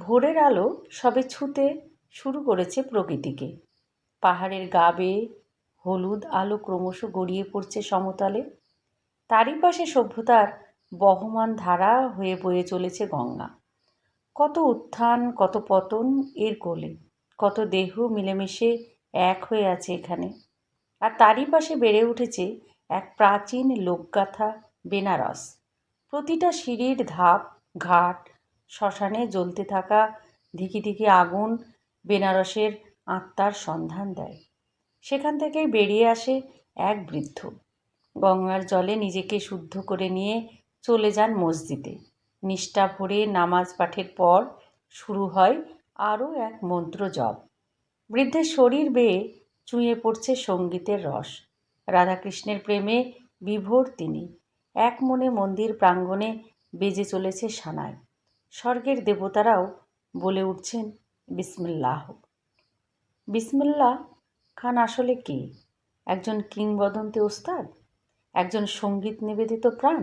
ভোরের আলো সবে ছুঁতে শুরু করেছে প্রকৃতিকে। পাহাড়ের গা বেয়ে হলুদ আলো ক্রমশ গড়িয়ে পড়ছে সমতলে। তারই পাশে সভ্যতার বহমান ধারা হয়ে বয়ে চলেছে গঙ্গা। কত উত্থান, কত পতন এর কোলে, কত দেহ মিলেমিশে এক হয়ে আছে এখানে। আর তারই পাশে বেড়ে উঠেছে এক প্রাচীন লোকগাথা, বেনারস। প্রতিটা সিঁড়ির ধাপ, ঘাট, শ্মশানে জ্বলতে থাকা ধিকি ধিকি আগুন বেনারসের আত্মার সন্ধান দেয়। সেখান থেকেই বেরিয়ে আসে এক বৃদ্ধ, গঙ্গার জলে নিজেকে শুদ্ধ করে নিয়ে চলে যান মসজিদে। নিষ্ঠা ভরে নামাজ পাঠের পর শুরু হয় আরও এক মন্ত্র জপ। বৃদ্ধের শরীর বেয়ে চুঁয়ে পড়ছে সঙ্গীতের রস। রাধাকৃষ্ণের প্রেমে বিভোর তিনি। এক মনে মন্দির প্রাঙ্গণে বেজে চলেছে সানাই। স্বর্গের দেবতারাও বলে উঠছেন বিসমিল্লাহ। বিসমিল্লাহ খান আসলে কে? একজন কিংবদন্তি ওস্তাদ? একজন সঙ্গীত নিবেদিত প্রাণ?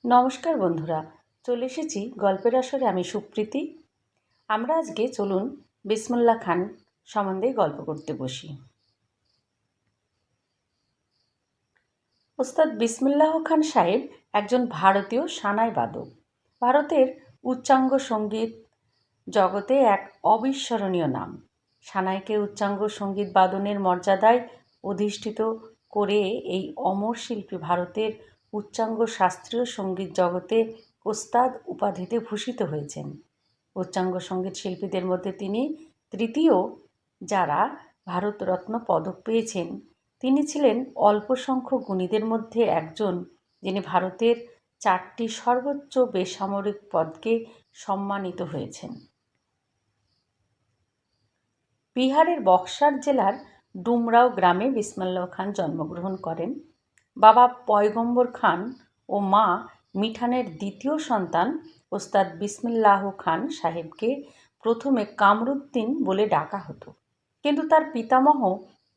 নমস্কার বন্ধুরা, চলে এসেছি গল্পের আসরে। আমি সুপ্রীতি। আমরা আজকে চলুন বিসমুল্লাহ খান সম্বন্ধে গল্প করতে বসি। ওস্তাদ বিসমিল্লাহ খান সাহেব একজন ভারতীয় সানাই বাদক। ভারতের উচ্চাঙ্গ সঙ্গীত জগতে এক অবিস্মরণীয় নাম। সানাইকে উচ্চাঙ্গ সঙ্গীত বাদনের মর্যাদায় অধিষ্ঠিত করে এই অমর শিল্পী ভারতের উচ্চাঙ্গ শাস্ত্রীয় সঙ্গীত জগতে ওস্তাদ উপাধিতে ভূষিত হয়েছেন। উচ্চাঙ্গ সঙ্গীত শিল্পীদের মধ্যে তিনি তৃতীয় যারা ভারতরত্ন পদক পেয়েছেন। তিনি ছিলেন অল্প সংখ্যক গুণীদের মধ্যে একজন যিনি ভারতের 4টি সর্বোচ্চ বেসামরিক পদকে সম্মানিত হয়েছেন। বিহারের বক্সার জেলার ডুমরাও গ্রামে বিসমিল্লাহ খান জন্মগ্রহণ করেন। বাবা পয়গম্বর খান ও মা মিঠানের দ্বিতীয় সন্তান ওস্তাদ বিসমিল্লাহ খান সাহেবকে প্রথমে কামরুদ্দিন বলে ডাকা হতো, কিন্তু তার পিতামহ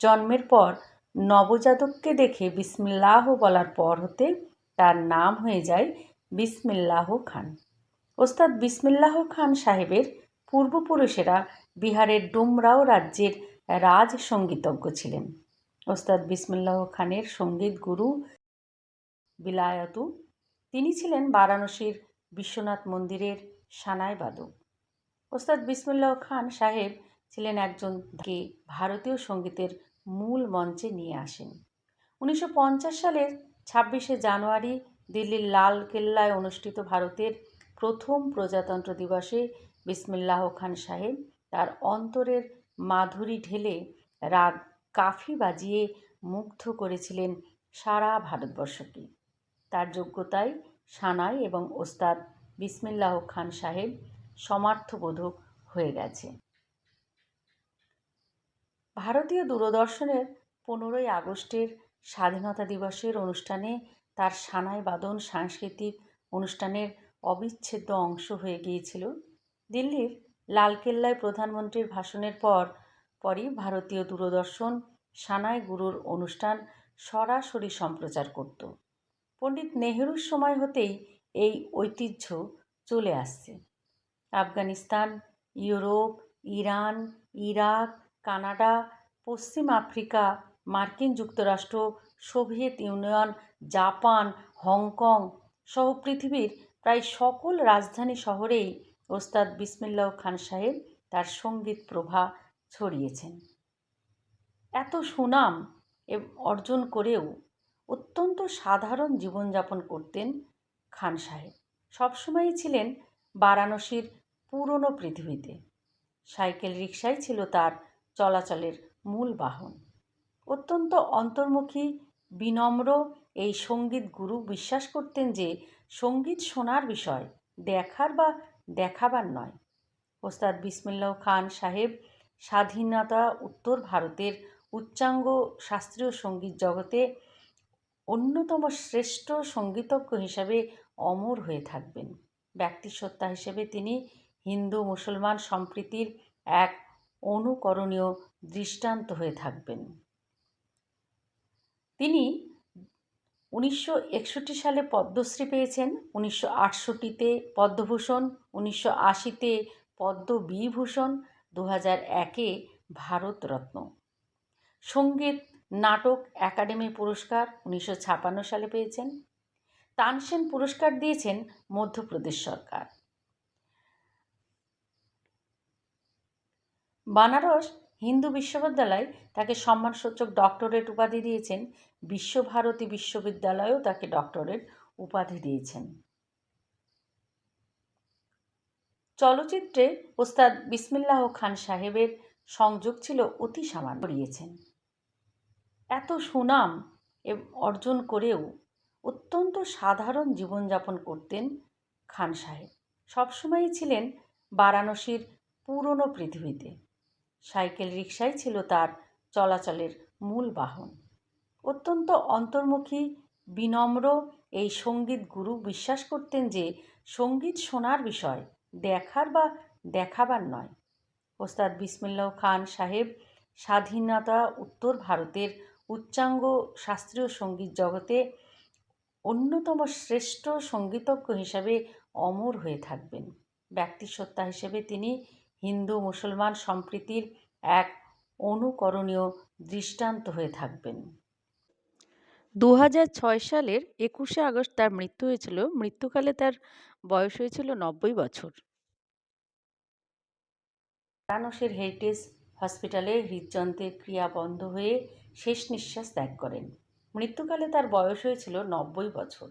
জন্মের পর নবজাতককে দেখে বিসমিল্লাহ বলার পর হতে তার নাম হয়ে যায় বিসমিল্লাহ খান। ওস্তাদ বিসমিল্লাহ খান সাহেবের পূর্বপুরুষেরা বিহারের ডুমরাও রাজ্যের রাজ সঙ্গীতজ্ঞ ছিলেন। ওস্তাদ বিসমিল্লাহ খানের সঙ্গীত গুরু বিলায়তু। তিনি ছিলেন বারাণসীর বিশ্বনাথ মন্দিরের সানাই বাদক। ওস্তাদ বিসমিল্লাহ খান সাহেব ছিলেন একজন কে ভারতীয় সঙ্গীতের মূল মঞ্চে নিয়ে আসেন। 1950 সালের 26শে জানুয়ারি দিল্লির লাল কেল্লায় অনুষ্ঠিত ভারতের প্রথম প্রজাতন্ত্র দিবসে বিসমিল্লাহ খান সাহেব তার অন্তরের মাধুরী ঢেলে রাগ কাফি বাজিয়ে মুগ্ধ করেছিলেন সারা ভারতবর্ষকে। তার যোগ্যতায় সানাই এবং ওস্তাদ বিসমিল্লাহ খান সাহেব সমার্থবোধক হয়ে গেছে। ভারতীয় দূরদর্শনের 15ই আগস্টের স্বাধীনতা দিবসের অনুষ্ঠানে তার সানাই বাদন সাংস্কৃতিক অনুষ্ঠানের অবিচ্ছেদ্য অংশ হয়ে গিয়েছিল। দিল্লির লালকেল্লায় প্রধানমন্ত্রীর ভাষণের পরই ভারতীয় দূরদর্শন সানাই গুরুর অনুষ্ঠান সরাসরি সম্প্রচার করত। পণ্ডিত নেহেরুর সময় হতেই এই ঐতিহ্য চলে আসছে। Afghanistan, Europe, Iran, Iraq, Canada, পশ্চিম আফ্রিকা, মার্কিন যুক্তরাষ্ট্র, সোভিয়েত ইউনিয়ন, জাপান, হংকং সহ পৃথিবীর প্রায় সকল রাজধানী শহরেই ওস্তাদ বিসমিল্লাহ খান সাহেব তার সঙ্গীত প্রভা ছড়িয়েছেন। এত সুনাম অর্জন করেও অত্যন্ত সাধারণ জীবনযাপন করতেন খান সাহেব। সবসময়ই ছিলেন বারাণসীর পুরনো পৃথিবীতে। সাইকেল রিকশাই ছিল তার চলাচলের মূল বাহন। অত্যন্ত অন্তর্মুখী, বিনম্র এই সঙ্গীত গুরু বিশ্বাস করতেন যে সঙ্গীত শোনার বিষয়, দেখার বা দেখাবার নয়। ওস্তাদ বিসমিল্লাহ খান সাহেব স্বাধীনতা উত্তর ভারতের উচ্চাঙ্গ শাস্ত্রীয় সঙ্গীত জগতে অন্যতম শ্রেষ্ঠ সঙ্গীতজ্ঞ হিসাবে অমর হয়ে থাকবেন। ব্যক্তিসত্তা হিসেবে তিনি হিন্দু মুসলমান সম্প্রীতির এক অনুকরণীয় দৃষ্টান্ত হয়ে থাকবেন। তিনি 1961 সালে পদ্মশ্রী পেয়েছেন, 1968-তে পদ্মভূষণ, 1980-তে পদ্মবিভূষণ, 2001-এ ভারতরত্ন। সঙ্গীত নাটক একাডেমি পুরস্কার 1956 সালে পেয়েছেন। তানসেন পুরস্কার দিয়েছেন মধ্যপ্রদেশ সরকার। বানারস হিন্দু বিশ্ববিদ্যালয় তাকে সম্মানসূচক ডক্টরেট উপাধি দিয়েছেন। বিশ্বভারতী বিশ্ববিদ্যালয়ও তাকে ডক্টরেট উপাধি দিয়েছেন। চলচ্চিত্রে ওস্তাদ বিসমিল্লাহ খান সাহেবের সংযোগ ছিল অতি সামান্য। করিয়েছেন। এত সুনাম অর্জন করেও অত্যন্ত সাধারণ জীবনযাপন করতেন খান সাহেব। সবসময়ই ছিলেন বারাণসীর পুরনো পৃথিবীতে। সাইকেল রিকশাই ছিল তার চলাচলের মূল বাহন। অত্যন্ত অন্তর্মুখী, বিনম্র এই সঙ্গীত গুরু বিশ্বাস করতেন যে সঙ্গীত শোনার বিষয়, দেখার বা দেখাবার নয়। ওস্তাদ বিসমিল্লাহ খান সাহেব স্বাধীনতা উত্তর ভারতের উচ্চাঙ্গ শাস্ত্রীয় সঙ্গীত জগতে অন্যতম শ্রেষ্ঠ সঙ্গীতজ্ঞ হিসাবে অমর হয়ে থাকবেন। ব্যক্তিসত্তা হিসেবে তিনি হিন্দু মুসলমান সম্প্রীতির এক অনুকরণীয় দৃষ্টান্ত হয়ে থাকবেন। 2006 সালের 21শে আগস্ট তার মৃত্যু হয়েছিল। মৃত্যুকালে তার বয়স হয়েছিল 90 বছর। বারাণসীর হেরিটেজ হসপিটালে হৃদযন্ত্রের ক্রিয়া বন্ধ হয়ে শেষ নিঃশ্বাস ত্যাগ করেন। মৃত্যুকালে তার বয়স হয়েছিল 90 বছর।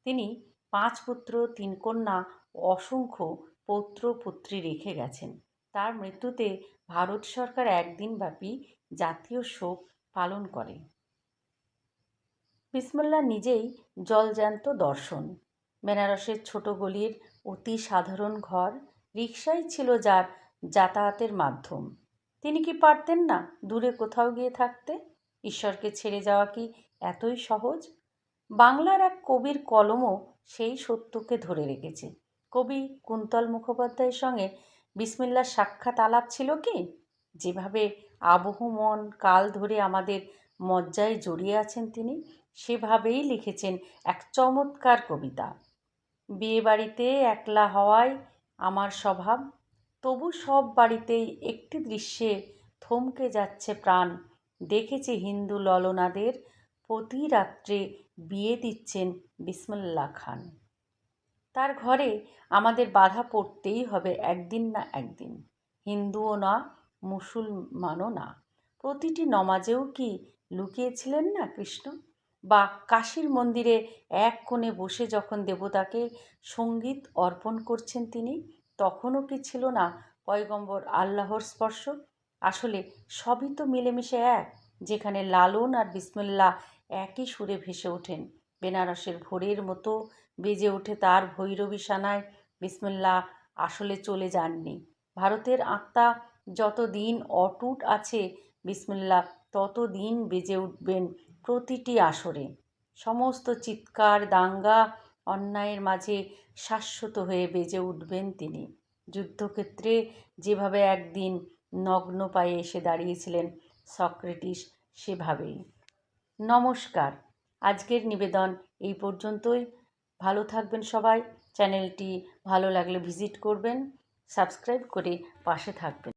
তিনি 5 পুত্র 3 কন্যা ও অসংখ্য পৌত্র পুত্রী রেখে গেছেন। তার মৃত্যুতে ভারত সরকার একদিনব্যাপী জাতীয় শোক পালন করে। বিসমিল্লাহ নিজেই জলজ্যান্ত দর্শন। বেনারসের ছোট গলির অতি সাধারণ ঘর, রিকশাই ছিল যার যাতায়াতের মাধ্যম। তিনি কি পারতেন না দূরে কোথাও গিয়ে থাকতে? ঈশ্বরকে ছেড়ে যাওয়া কি এতই সহজ? বাংলার এক কবির কলমও সেই সত্যকে ধরে রেখেছে। কবি কুন্তল মুখোপাধ্যায়ের সঙ্গে বিসমিল্লাহর সাক্ষাৎ আলাপ ছিল কি? যেভাবে আবহমান কাল ধরে আমাদের মজ্জায় জড়িয়ে আছেন তিনি, সেভাবেই লিখেছেন এক চমৎকার কবিতা। বিয়েবাড়িতে একলা হওয়ায় আমার স্বভাব, তবু সব বাড়িতেই একটি দৃশ্যে থমকে যাচ্ছে প্রাণ। দেখেছি হিন্দু ললনাদের প্রতি রাত্রে বিয়ে দিচ্ছেন বিসমিল্লাহ খান। তার ঘরে আমাদের বাধা পড়তেই হবে একদিন না একদিন। হিন্দুও না, মুসলমানও না। প্রতিটি নমাজেও কি লুকিয়েছিলেন না কৃষ্ণ? বা কাশীর মন্দিরে এক কোণে বসে যখন দেবতাকে সঙ্গীত অর্পণ করছেন তিনি, তখনও কি ছিল না পয়গম্বর আল্লাহর স্পর্শ? আসলে সবই তো মিলেমিশে এক, যেখানে লালন আর বিসমিল্লাহ একই সুরে ভেসে ওঠেন। বেনারসের ভোরের মতো বেজে ওঠে তার ভৈরবী সানায়। বিসমিল্লাহ আসলে চলে যাননি। ভারতের আত্মা যত দিন অটুট আছে, বিসমিল্লাহ তত দিন বেজে উঠবেন প্রতিটি আসরে। সমস্ত চিৎকার দাঙ্গা অন্যায়ের মাঝে শাশ্বত হয়ে বেজে উঠবেন তিনি। যুদ্ধক্ষেত্রে যেভাবে একদিন নগ্ন পায়ে এসে দাঁড়িয়েছিলেন সক্রেটিস, সেভাবেই। নমস্কার। আজকের নিবেদন এই পর্যন্তই। ভালো থাকবেন সবাই। চ্যানেলটি ভালো লাগলে ভিজিট করবেন, সাবস্ক্রাইব করে পাশে থাকবেন।